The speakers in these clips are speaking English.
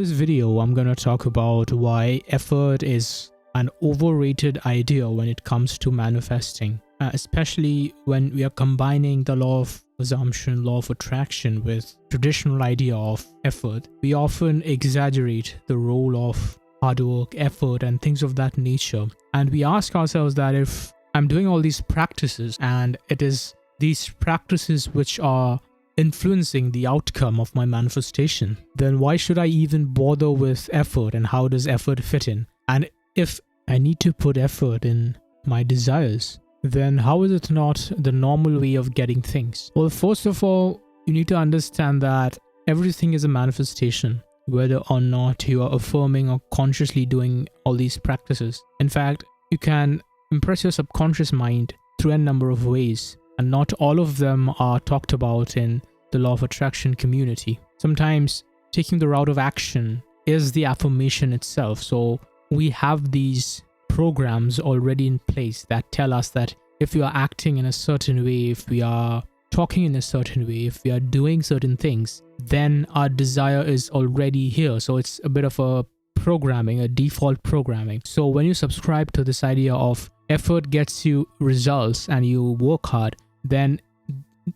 this video, I'm going to talk about why effort is an overrated idea when it comes to manifesting, especially when we are combining the law of assumption, law of attraction with traditional idea of effort. We often exaggerate the role of hard work, effort, and things of that nature. And we ask ourselves that if I'm doing all these practices and it is these practices which are influencing the outcome of my manifestation, then why should I even bother with effort, and how does effort fit in? And if I need to put effort in my desires, then how is it not the normal way of getting things? Well, first of all, you need to understand that everything is a manifestation, whether or not you are affirming or consciously doing all these practices. In fact, you can impress your subconscious mind through a number of ways, and not all of them are talked about in the law of attraction community. Sometimes taking the route of action is the affirmation itself. So we have these programs already in place that tell us that if we are acting in a certain way, if we are talking in a certain way, if we are doing certain things, then our desire is already here. So it's a bit of a programming, a default programming. So when you subscribe to this idea of effort gets you results and you work hard, then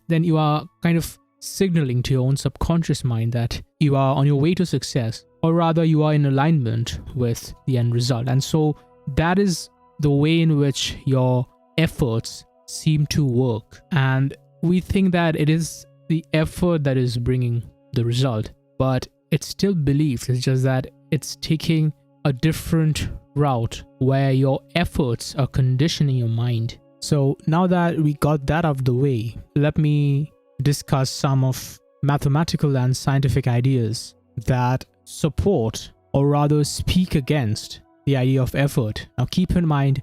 you are kind of signaling to your own subconscious mind that you are on your way to success, or rather you are in alignment with the end result. And so that is the way in which your efforts seem to work. And we think that it is the effort that is bringing the result, but it's still belief. It's just that it's taking a different route where your efforts are conditioning your mind. So now that we got that out of the way, let me discuss some of mathematical and scientific ideas that support, or rather speak against, the idea of effort. Now keep in mind,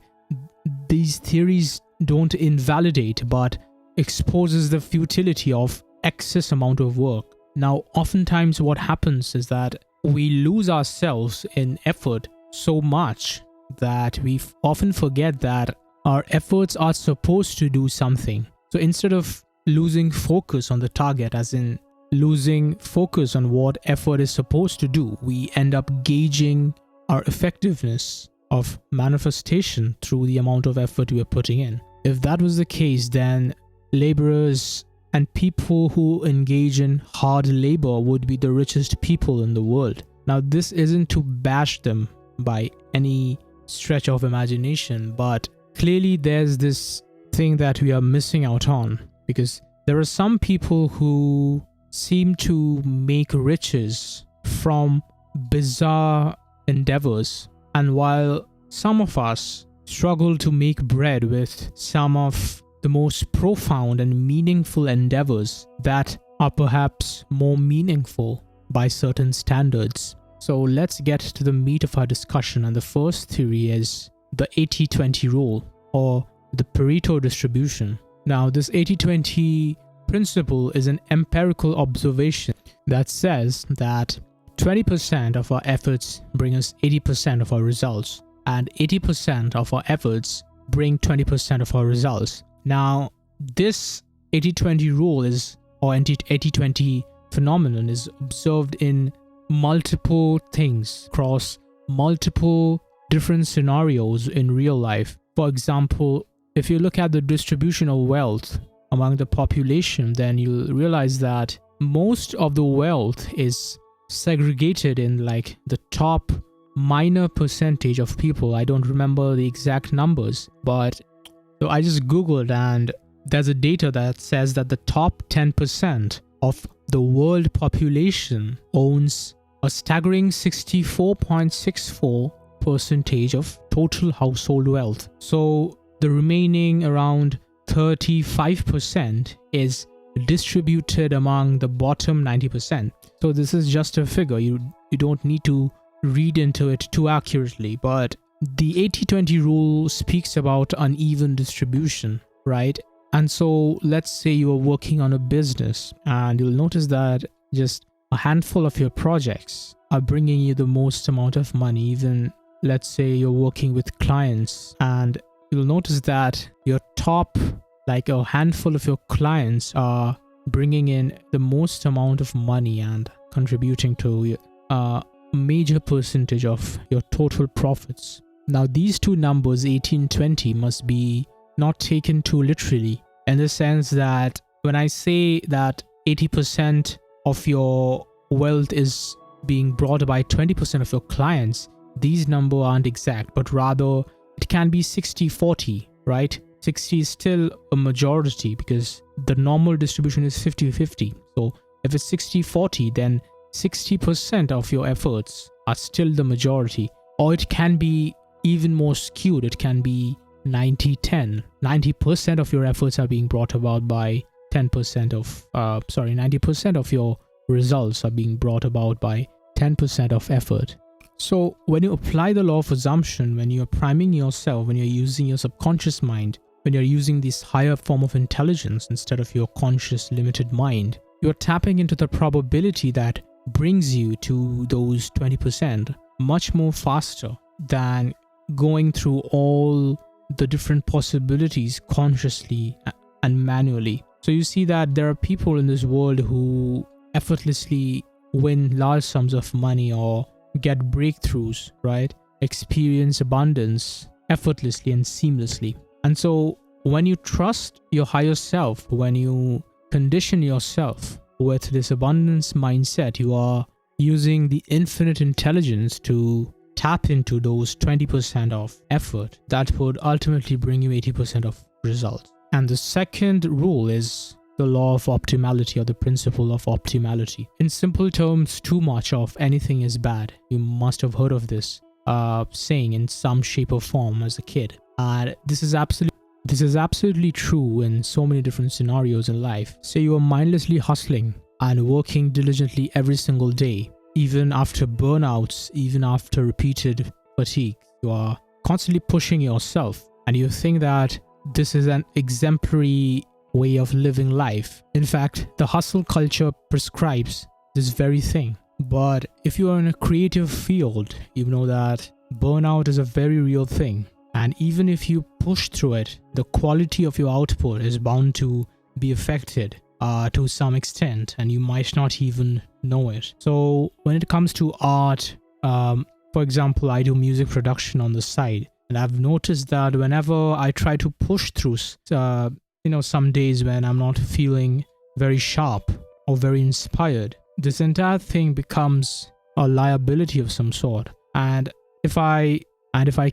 these theories don't invalidate but exposes the futility of excess amount of work. Now oftentimes what happens is that we lose ourselves in effort so much that we often forget that our efforts are supposed to do something. So instead of losing focus on the target, as in losing focus on what effort is supposed to do, we end up gauging our effectiveness of manifestation through the amount of effort we are putting in. If that was the case, then laborers and people who engage in hard labor would be the richest people in the world. Now, this isn't to bash them by any stretch of imagination, but clearly there's this thing that we are missing out on, because there are some people who seem to make riches from bizarre endeavors, and while some of us struggle to make bread with some of the most profound and meaningful endeavors that are perhaps more meaningful by certain standards. So let's get to the meat of our discussion, and the first theory is the 80-20 rule, or the Pareto distribution. Now, this 80-20 principle is an empirical observation that says that 20% of our efforts bring us 80% of our results, and 80% of our efforts bring 20% of our results. Now, this 80-20 rule is, or 80-20 phenomenon, is observed in multiple things across multiple different scenarios in real life. For example, if you look at the distribution of wealth among the population, then you'll realize that most of the wealth is segregated in like the top minor percentage of people. I don't remember the exact numbers, but so I just googled, and there's a data that says that the top 10% of the world population owns a staggering 64.64% of total household wealth. So the remaining around 35% is distributed among the bottom 90%. So this is just a figure. You don't need to read into it too accurately, but the 80-20 rule speaks about uneven distribution, right? And so let's say you are working on a business, and you'll notice that just a handful of your projects are bringing you the most amount of money. Even let's say you're working with clients, and you'll notice that your top, like a handful of your clients, are bringing in the most amount of money and contributing to a major percentage of your total profits. Now, these two numbers, 18-20, must be not taken too literally, in the sense that when I say that 80% of your wealth is being brought by 20% of your clients, these numbers aren't exact, but rather it can be 60-40, right? 60 is still a majority because the normal distribution is 50-50. So if it's 60-40, then 60% of your efforts are still the majority. Or it can be even more skewed. It can be 90-10. 90% of your efforts are being brought about by 90% of your results are being brought about by 10% of effort. So when you apply the law of assumption, when you're priming yourself, when you're using your subconscious mind, when you're using this higher form of intelligence instead of your conscious limited mind, you're tapping into the probability that brings you to those 20% much more faster than going through all the different possibilities consciously and manually. So you see that there are people in this world who effortlessly win large sums of money or get breakthroughs, right? Experience abundance effortlessly and seamlessly. And so when you trust your higher self, when you condition yourself with this abundance mindset, you are using the infinite intelligence to tap into those 20% of effort that would ultimately bring you 80% of results. And the second rule is the law of optimality, or the principle of optimality. In simple terms, too much of anything is bad. You must have heard of this saying in some shape or form as a kid. And this is absolutely true in so many different scenarios in life. Say you are mindlessly hustling and working diligently every single day, even after burnouts, even after repeated fatigue. You are constantly pushing yourself, and you think that this is an exemplary way of living life. In fact, the hustle culture prescribes this very thing. But if you are in a creative field, you know that burnout is a very real thing. And even if you push through it, the quality of your output is bound to be affected to some extent, and you might not even know it. So when it comes to art, for example, I do music production on the side, and I've noticed that whenever I try to push through, some days when I'm not feeling very sharp or very inspired, this entire thing becomes a liability of some sort. And if I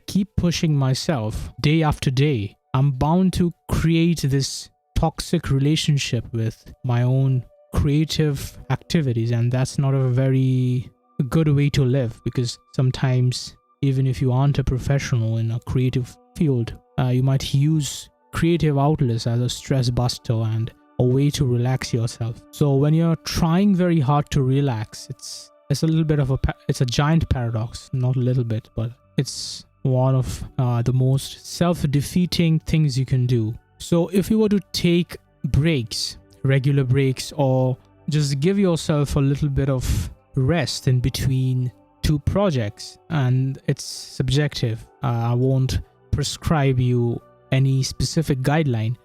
keep pushing myself day after day, I'm bound to create this toxic relationship with my own creative activities, and that's not a very good way to live, because sometimes even if you aren't a professional in a creative field, you might use creative outlets as a stress buster and a way to relax yourself. So when you're trying very hard to relax, it's a little bit of it's a giant paradox, not a little bit, but it's one of the most self-defeating things you can do. So if you were to take breaks, regular breaks, or just give yourself a little bit of rest in between two projects, and it's subjective, I won't prescribe you any specific guideline,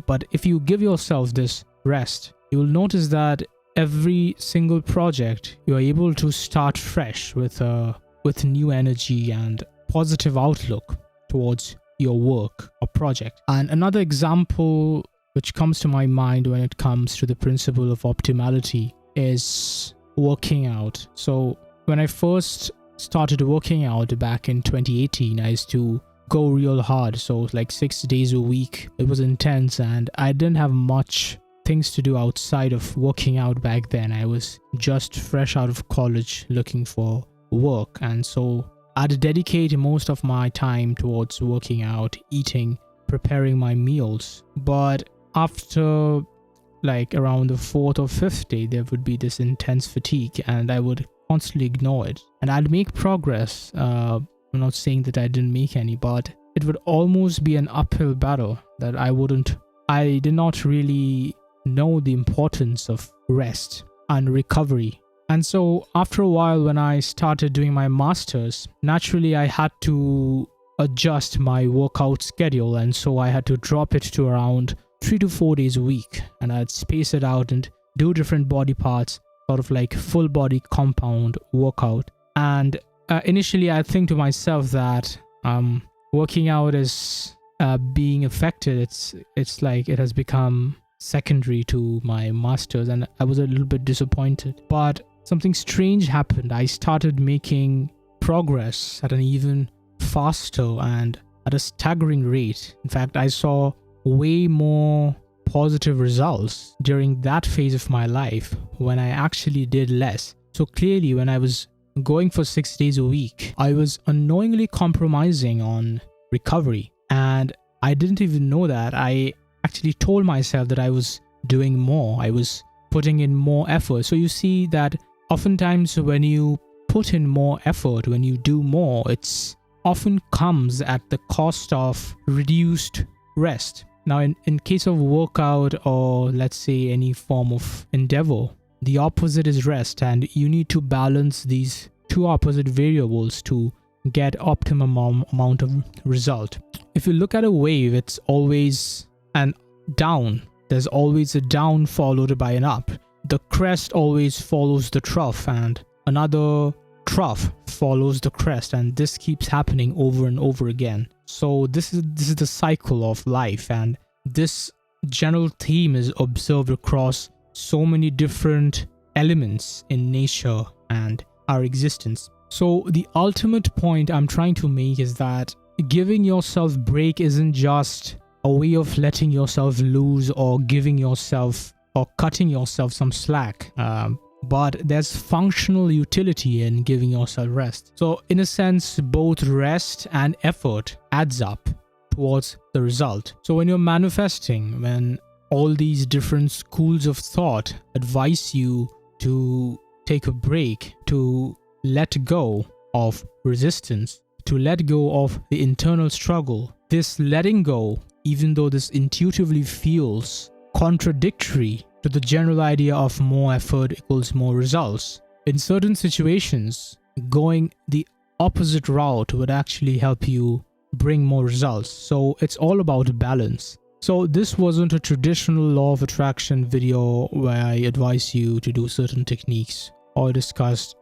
but if you give yourself this rest, you will notice that every single project you are able to start fresh with new energy and positive outlook towards your work or project. And another example which comes to my mind when it comes to the principle of optimality is working out. So when I first started working out back in 2018, I used to go real hard. So like 6 days a week. It was intense, and I didn't have much things to do outside of working out back then. I was just fresh out of college looking for work, and so I'd dedicate most of my time towards working out, eating, preparing my meals. But after like around the fourth or fifth day, there would be this intense fatigue, and I would constantly ignore it. And I'd make progress. I'm not saying that I didn't make any, but it would almost be an uphill battle that I did not really know the importance of rest and recovery. And so after a while, when I started doing my masters, naturally I had to adjust my workout schedule, and so I had to drop it to around 3 to 4 days a week, and I'd space it out and do different body parts, sort of like full body compound workout. And initially I think to myself that working out is being affected. It's like it has become secondary to my masters, and I was a little bit disappointed. But something strange happened. I started making progress at an even faster and at a staggering rate. In fact, I saw way more positive results during that phase of my life when I actually did less. So clearly, when I was going for 6 days a week, I was unknowingly compromising on recovery, and I didn't even know that. I actually told myself that I was doing more, I was putting in more effort. So you see that oftentimes when you put in more effort, when you do more, it's often comes at the cost of reduced rest. Now in case of workout, or let's say any form of endeavor, the opposite is rest, and you need to balance these two opposite variables to get optimum amount of result. If you look at a wave, it's always an down. There's always a down followed by an up. The crest always follows the trough, and another trough follows the crest, and this keeps happening over and over again. So this is the cycle of life, and this general theme is observed across so many different elements in nature and our existence. So the ultimate point I'm trying to make is that giving yourself break isn't just a way of letting yourself loose or giving yourself or cutting yourself some slack, but there's functional utility in giving yourself rest. So in a sense, both rest and effort adds up towards the result. So when you're manifesting, when all these different schools of thought advise you to take a break, to let go of resistance, to let go of the internal struggle, this letting go, even though this intuitively feels contradictory to the general idea of more effort equals more results, in certain situations, going the opposite route would actually help you bring more results. So it's all about balance. So this wasn't a traditional law of attraction video where I advise you to do certain techniques or discuss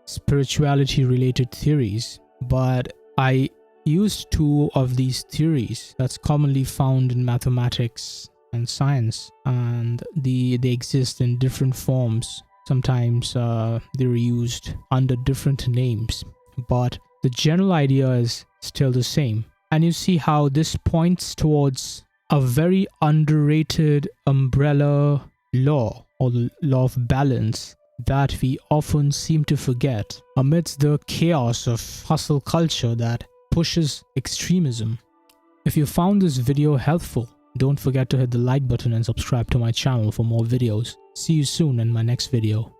spirituality related theories, but I used two of these theories that's commonly found in mathematics and science, and they exist in different forms. Sometimes they're used under different names, but the general idea is still the same. And you see how this points towards a very underrated umbrella law, or the law of balance, that we often seem to forget amidst the chaos of hustle culture that pushes extremism. If you found this video helpful, don't forget to hit the like button and subscribe to my channel for more videos. See you soon in my next video.